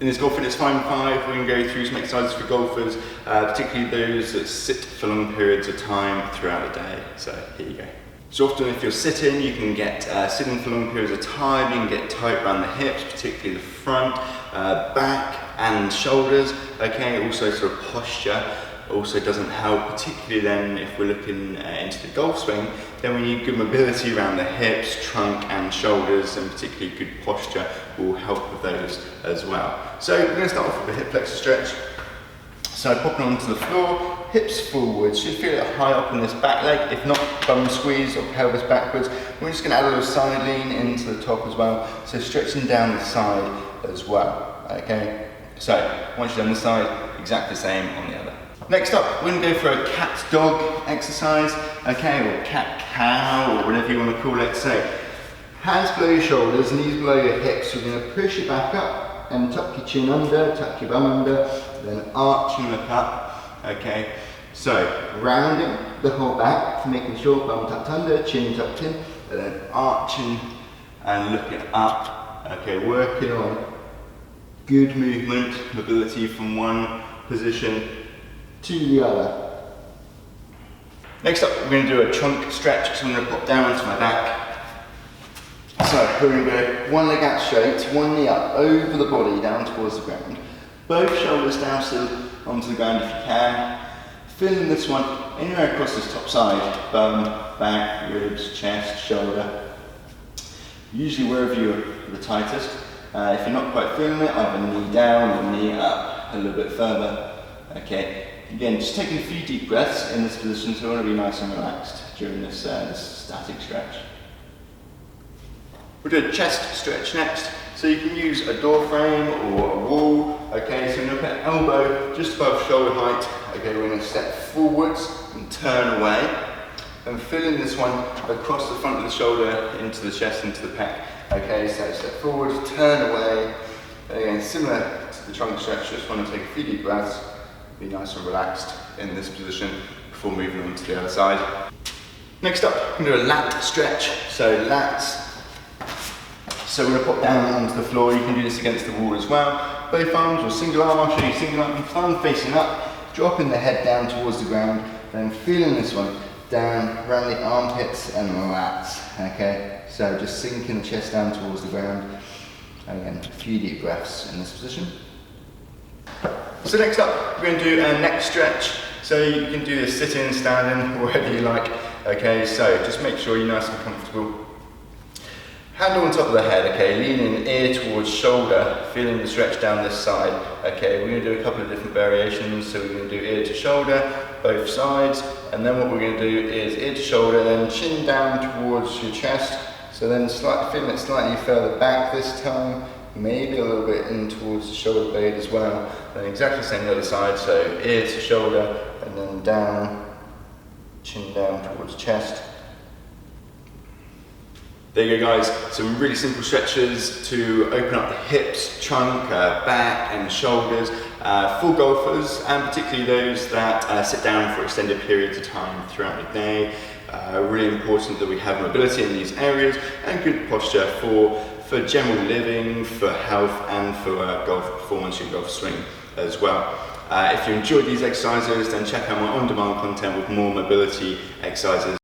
In this Golf Fitness 5 we're going to go through some exercises for golfers, particularly those that sit for long periods of time throughout the day. So here you go. So often if you're sitting, you can get sitting for long periods of time, you can get tight around the hips, particularly the front, back and shoulders. Okay, also sort of posture also doesn't help, particularly then if we're looking into the golf swing, then we need good mobility around the hips, trunk and shoulders, and particularly good posture will help with those as well. So we're going to start off with a hip flexor stretch. So popping onto the floor, hips forwards, should feel it high up in this back leg, if not bum squeeze or pelvis backwards. We're just going to add a little side lean into the top as well, so stretching down the side as well. Okay, so once you're done the side, exactly the same on the other. Next up, we're going to go for a cat dog exercise, okay, or cat cow, or whatever you want to call it. So hands below your shoulders, knees below your hips. We're going to push it back up and tuck your chin under, tuck your bum under, then arch and look up. Okay, so rounding the whole back, making sure bum tucked under, chin tucked in, and then arching and looking up. Okay, working on good movement, mobility from one position to the other. Next up, we're going to do a trunk stretch, so I'm going to pop down onto my back. So we're going to go one leg out straight, one knee up over the body down towards the ground. Both shoulders down still onto the ground if you can. Feeling this one anywhere across this top side, bum, back, ribs, chest, shoulder. Usually wherever you're the tightest. If you're not quite feeling it, either knee down or knee up a little bit further. Okay. Again, just taking a few deep breaths in this position, so we want to be nice and relaxed during this, this static stretch. We'll do a chest stretch next, so you can use a door frame or a wall. Okay, so we're going to put elbow just above shoulder height. Okay, we're going to step forwards and turn away, and filling this one across the front of the shoulder into the chest, into the pec. Okay, so step forward, turn away. Again, similar to the trunk stretch, just want to take a few deep breaths. Be nice and relaxed in this position before moving on to the other side. Next up, we're going to do a lat stretch. So lats. So we're going to pop down onto the floor. You can do this against the wall as well. Both arms or single arm. I'll show you single arm. Thumb facing up. Dropping the head down towards the ground. Then feeling this one down around the armpits and the lats. Okay. So just sinking the chest down towards the ground. Again, a few deep breaths in this position. So next up, we're going to do a neck stretch. So you can do this sitting, standing, wherever you like. Okay, so just make sure you're nice and comfortable. Hand on top of the head, okay, leaning ear towards shoulder, feeling the stretch down this side. Okay, we're going to do a couple of different variations. So we're going to do ear to shoulder, both sides. And then what we're going to do is ear to shoulder, then chin down towards your chest. So then feeling it slightly further back this time. Maybe a little bit in towards the shoulder blade as well. Then exactly the same on the other side, so ear to shoulder, and then down, chin down towards chest. There you go guys, some really simple stretches to open up the hips, trunk, back and shoulders for golfers, and particularly those that sit down for extended periods of time throughout the day. Really important that we have mobility in these areas and good posture for general living, for health and for golf performance and golf swing as well. If you enjoyed these exercises, then check out my on-demand content with more mobility exercises.